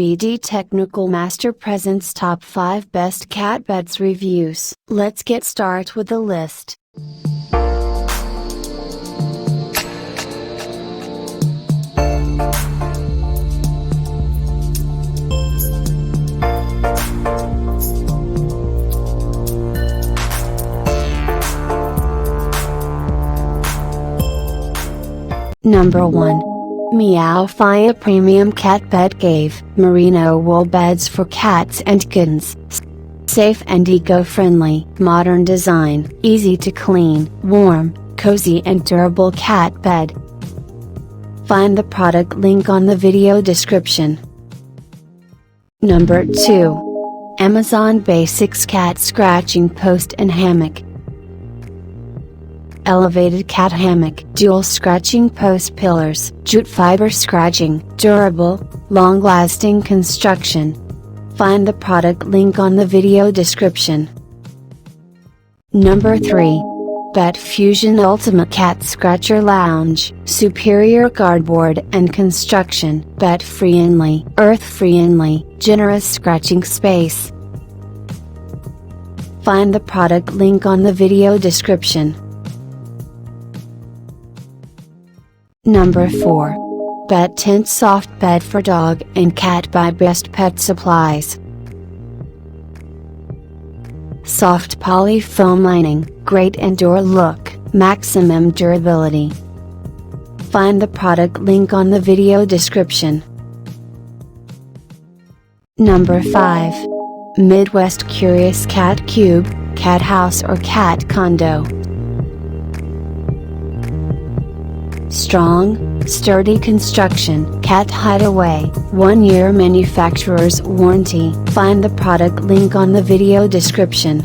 BD Technical Master presents Top 5 Best Cat Beds Reviews. Let's get started with the list. Number 1. Meowfia Premium Cat Bed Cave Merino Wool Beds for Cats and Kittens. Safe and eco-friendly, modern design, easy to clean, warm, cozy and durable cat bed. Find the product link on the video description. Number 2. Amazon Basics Cat Scratching Post and Hammock. Elevated cat hammock, dual scratching post pillars, jute fiber scratching, durable, long-lasting construction. Find the product link on the video description. Number 3. Bet Fusion Ultimate Cat Scratcher Lounge, superior cardboard and construction, pet-friendly, earth-friendly, generous scratching space. Find the product link on the video description. Number 4. Pet Tent Soft Bed for Dog and Cat by Best Pet Supplies. Soft poly foam lining, great indoor look, maximum durability. Find the product link on the video description. Number 5. Midwest Curious Cat Cube, Cat House or Cat Condo. Strong, sturdy construction, cat hideaway, 1-year manufacturer's warranty. Find the product link on the video description.